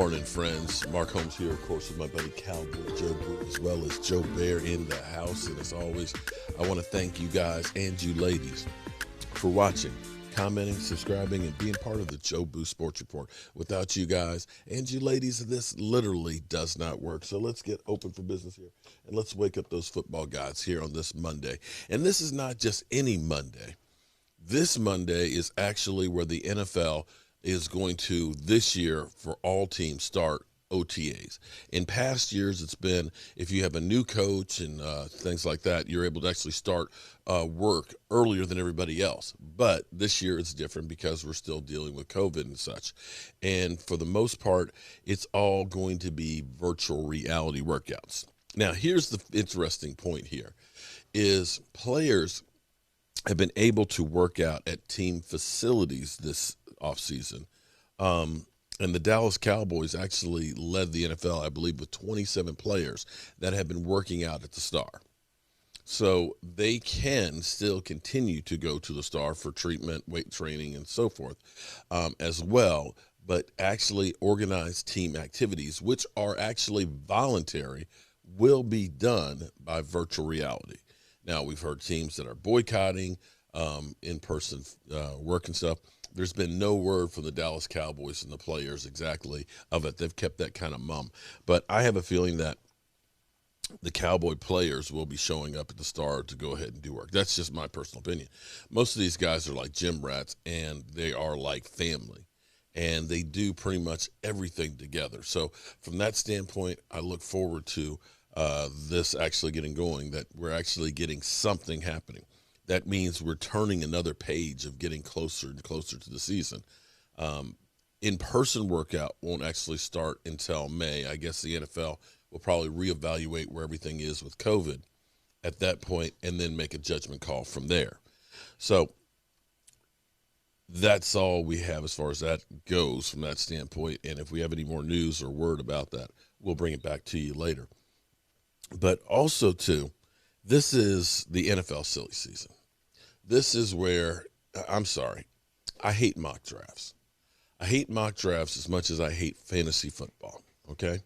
morning, friends. Mark Holmes here, of course, with my buddy Cowboy Joe Boo, as well as Joe Bear in the house. And as always, I want to thank you guys and you ladies for watching, commenting, subscribing, and being part of the Joe Boo Sports Report. Without you guys and you ladies, this literally does not work. So let's get open for business here, and let's wake up those football gods here on this Monday. And this is not just any Monday. This Monday is actually where the NFL is going to, this year, for all teams, start OTAs. In past years, it's been, if you have a new coach and things like that, you're able to actually start work earlier than everybody else. But this year it's different because we're still dealing with COVID and such. And for the most part, it's all going to be virtual reality workouts. Now, here's the interesting point here, is players have been able to work out at team facilities this offseason. And the Dallas Cowboys actually led the NFL, I believe, with 27 players that have been working out at the Star. So they can still continue to go to the Star for treatment, weight training, and so forth as well, but actually organized team activities, which are actually voluntary, will be done by virtual reality. Now, we've heard teams that are boycotting in-person work and stuff. There's been no word from the Dallas Cowboys and the players exactly of it. They've kept that kind of mum. But I have a feeling that the Cowboy players will be showing up at the Star to go ahead and do work. That's just my personal opinion. Most of these guys are like gym rats, and they are like family, and they do pretty much everything together. So from that standpoint, I look forward to this actually getting going, that we're actually getting something happening. That means we're turning another page of getting closer and closer to the season. In-person workout won't actually start until May. I guess the NFL will probably reevaluate where everything is with COVID at that point and then make a judgment call from there. So that's all we have as far as that goes from that standpoint. And if we have any more news or word about that, we'll bring it back to you later. But also, too, this is the NFL silly season. This is where, I'm sorry, I hate mock drafts. I hate mock drafts as much as I hate fantasy football, okay?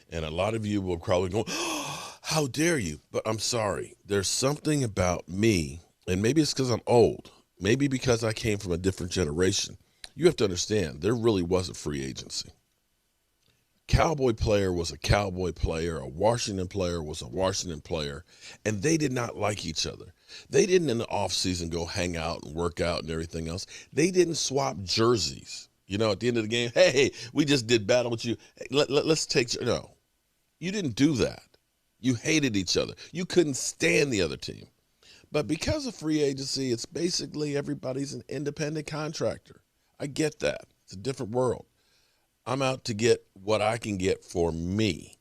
And a lot of you will probably go, oh, how dare you? But I'm sorry. There's something about me, and maybe it's because I'm old, maybe because I came from a different generation. You have to understand, there really wasn't free agency. Cowboy player was a Cowboy player, a Washington player was a Washington player, and they did not like each other. They didn't in the offseason go hang out and work out and everything else. They didn't swap jerseys. You know, at the end of the game, hey, we just did battle with you. Hey, let's take – no. You didn't do that. You hated each other. You couldn't stand the other team. But because of free agency, it's basically everybody's an independent contractor. I get that. It's a different world. I'm out to get what I can get for me.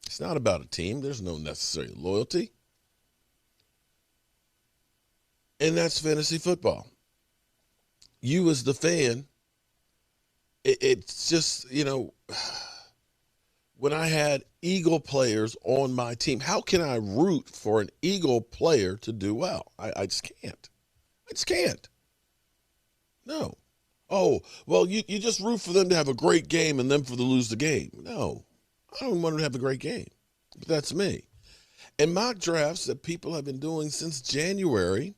It's not about a team. There's no necessary loyalty. And that's fantasy football. You as the fan, it's just, you know, when I had Eagle players on my team, how can I root for an Eagle player to do well? I just can't. I just can't. No. Oh, well, you just root for them to have a great game and them for to lose the game. No, I don't want them to have a great game. But that's me. And mock drafts that people have been doing since January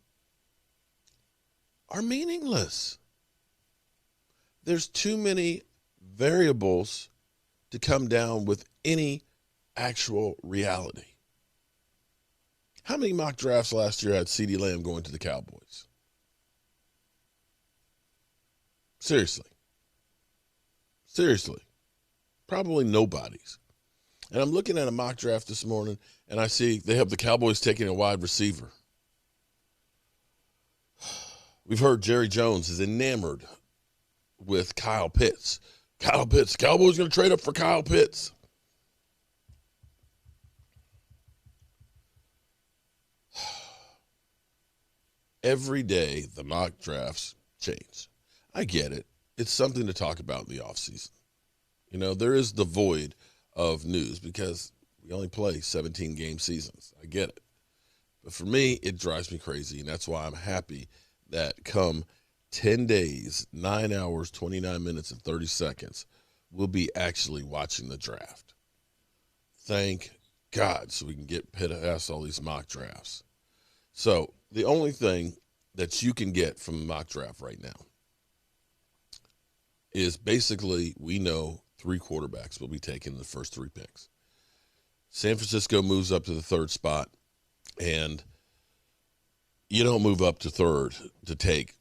are meaningless. There's too many variables to come down with any actual reality. How many mock drafts last year had CeeDee Lamb going to the Cowboys? Seriously. Probably nobody's. And I'm looking at a mock draft this morning, and I see they have the Cowboys taking a wide receiver. We've heard Jerry Jones is enamored with Kyle Pitts. Kyle Pitts. Cowboys going to trade up for Kyle Pitts. Every day, the mock drafts change. I get it. It's something to talk about in the offseason. You know, there is the void of news because we only play 17-game seasons. I get it. But for me, it drives me crazy, and that's why I'm happy that come 10 days, 9 hours, 29 minutes, and 30 seconds, we'll be actually watching the draft. Thank God, so we can get past all these mock drafts. So the only thing that you can get from the mock draft right now is basically we know 3 quarterbacks will be taken in the first 3 picks. San Francisco moves up to the 3rd spot, and you don't move up to 3rd to take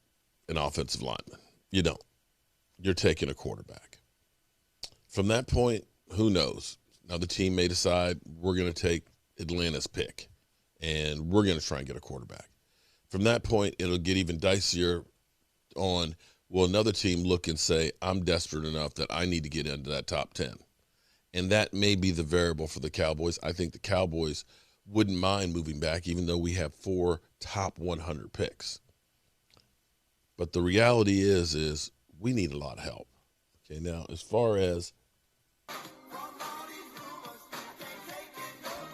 an offensive lineman. You don't. You're taking a quarterback. From that point, who knows? Another team may decide we're going to take Atlanta's pick, and we're going to try and get a quarterback. From that point, it'll get even dicier on, will another team look and say, I'm desperate enough that I need to get into that top 10. And that may be the variable for the Cowboys. I think the Cowboys wouldn't mind moving back, even though we have 4 top 100 picks. But the reality is we need a lot of help. Okay, now as far as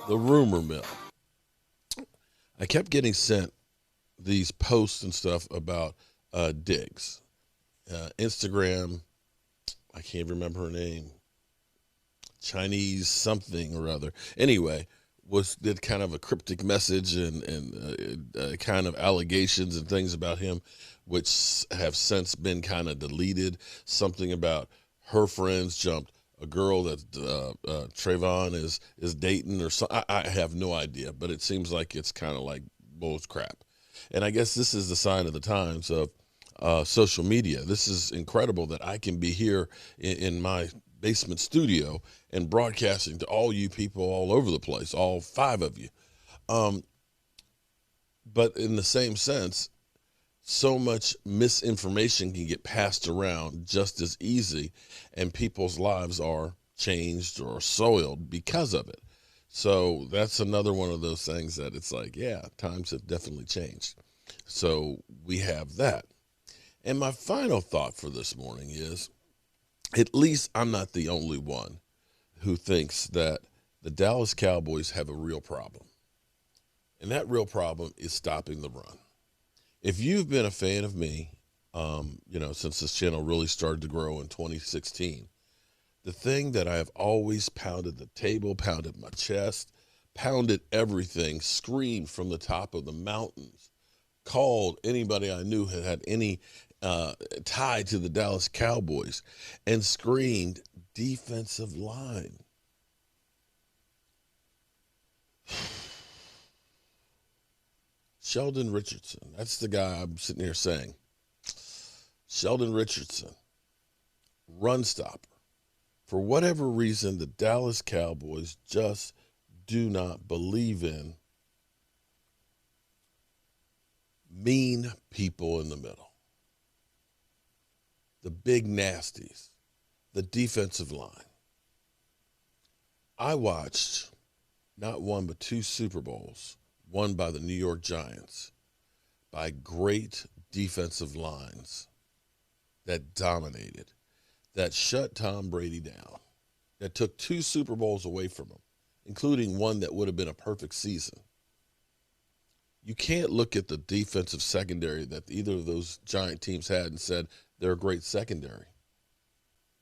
the rumor mill, I kept getting sent these posts and stuff about Diggs. Instagram, I can't remember her name, Chinese something or other. Anyway, did kind of a cryptic message and kind of allegations and things about him, which have since been kind of deleted. Something about her friends jumped a girl that Trayvon is dating or something. I have no idea, but it seems like it's kind of like bull crap. And I guess this is the sign of the times of social media. This is incredible that I can be here in my basement studio and broadcasting to all you people all over the place, all 5 of you. But in the same sense, so much misinformation can get passed around just as easy, and people's lives are changed or soiled because of it. So that's another one of those things that it's like, yeah, times have definitely changed. So we have that. And my final thought for this morning is, at least I'm not the only one who thinks that the Dallas Cowboys have a real problem. And that real problem is stopping the run. If you've been a fan of me, since this channel really started to grow in 2016, the thing that I have always pounded the table, pounded my chest, pounded everything, screamed from the top of the mountains, called anybody I knew had any tie to the Dallas Cowboys, and screamed defensive line. Sheldon Richardson, that's the guy I'm sitting here saying. Sheldon Richardson, run stopper. For whatever reason, the Dallas Cowboys just do not believe in mean people in the middle. The big nasties, the defensive line. I watched not 1 but 2 Super Bowls won by the New York Giants by great defensive lines that dominated, that shut Tom Brady down, that took 2 Super Bowls away from him, including one that would have been a perfect season. You can't look at the defensive secondary that either of those Giant teams had and said they're a great secondary,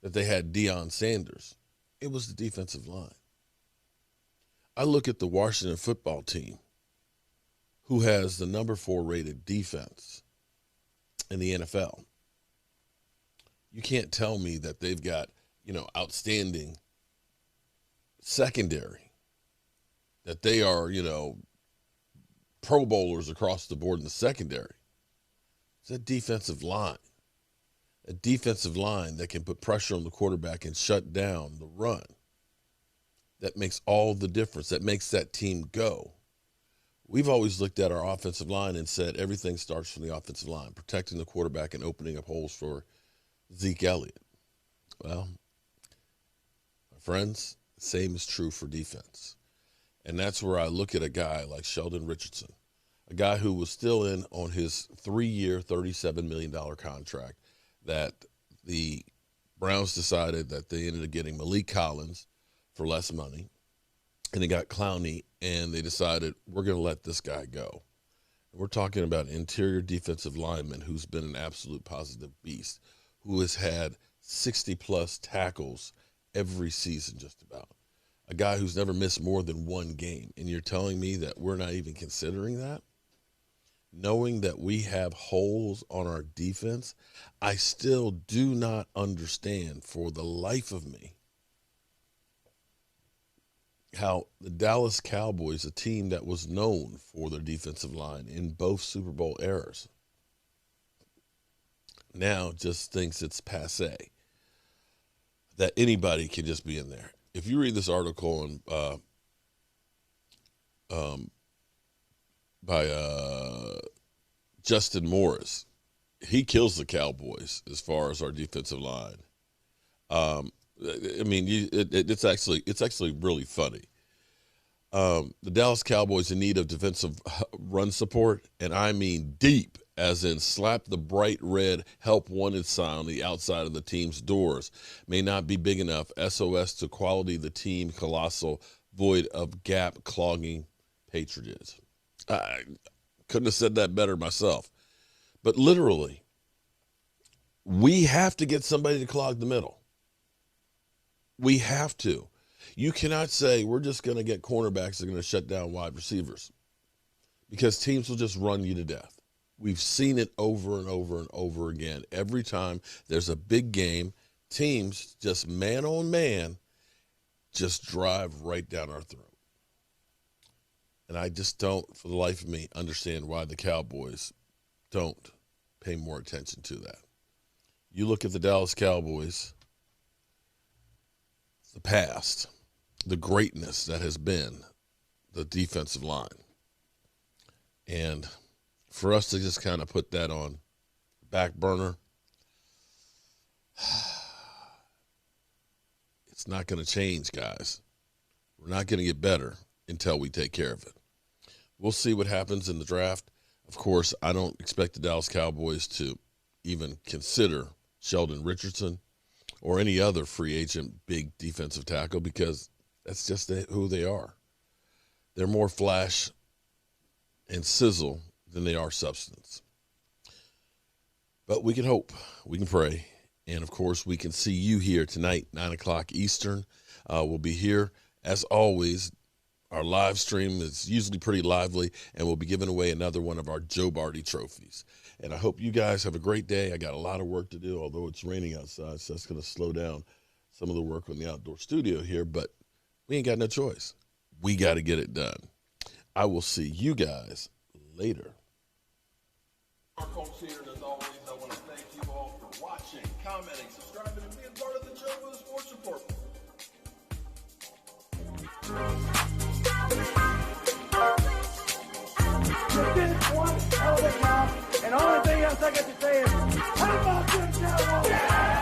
that they had Deion Sanders. It was the defensive line. I look at the Washington football team, who has the number 4 rated defense in the NFL. You can't tell me that they've got, outstanding secondary, that they are, Pro Bowlers across the board in the secondary. It's a defensive line that can put pressure on the quarterback and shut down the run. That makes all the difference. That makes that team go. We've always looked at our offensive line and said everything starts from the offensive line, protecting the quarterback and opening up holes for Zeke Elliott. Well, my friends, the same is true for defense. And that's where I look at a guy like Sheldon Richardson, a guy who was still in on his 3-year, $37 million contract, that the Browns decided that they ended up getting Malik Collins for less money, and they got Clowney, and they decided we're going to let this guy go. And we're talking about interior defensive lineman who's been an absolute positive beast, who has had 60-plus tackles every season just about. A guy who's never missed more than one game. And you're telling me that we're not even considering that? Knowing that we have holes on our defense, I still do not understand for the life of me how the Dallas Cowboys, a team that was known for their defensive line in both Super Bowl eras, now just thinks it's passé, that anybody can just be in there. If you read this article by Justin Morris, he kills the Cowboys as far as our defensive line. I mean, it's actually really funny. The Dallas Cowboys in need of defensive run support, and I mean deep, as in slap the bright red help wanted sign on the outside of the team's doors. May not be big enough. SOS to quality the team colossal, void of gap clogging patronage. I couldn't have said that better myself. But literally, we have to get somebody to clog the middle. We have to. You cannot say we're just going to get cornerbacks that are going to shut down wide receivers, because teams will just run you to death. We've seen it over and over and over again. Every time there's a big game, teams just man on man just drive right down our throat. And I just don't, for the life of me, understand why the Cowboys don't pay more attention to that. You look at the Dallas Cowboys, the past, the greatness that has been the defensive line. And for us to just kind of put that on back burner, it's not going to change, guys. We're not going to get better until we take care of it. We'll see what happens in the draft. Of course, I don't expect the Dallas Cowboys to even consider Sheldon Richardson or any other free agent big defensive tackle, because that's just who they are. They're more flash and sizzle than they are substance. But we can hope, we can pray, and of course we can see you here tonight, 9 o'clock Eastern. We'll be here, as always. Our live stream is usually pretty lively, and we'll be giving away another one of our Joe Barty trophies. And I hope you guys have a great day. I got a lot of work to do, although it's raining outside, so that's going to slow down some of the work on the outdoor studio here, but we ain't got no choice. We got to get it done. I will see you guys later. Our folks here, and as always, I want to thank you all for watching, commenting, subscribing, and being part of the Joe Boo Sports Report. You did one hell of a job, and the only thing else I got to say is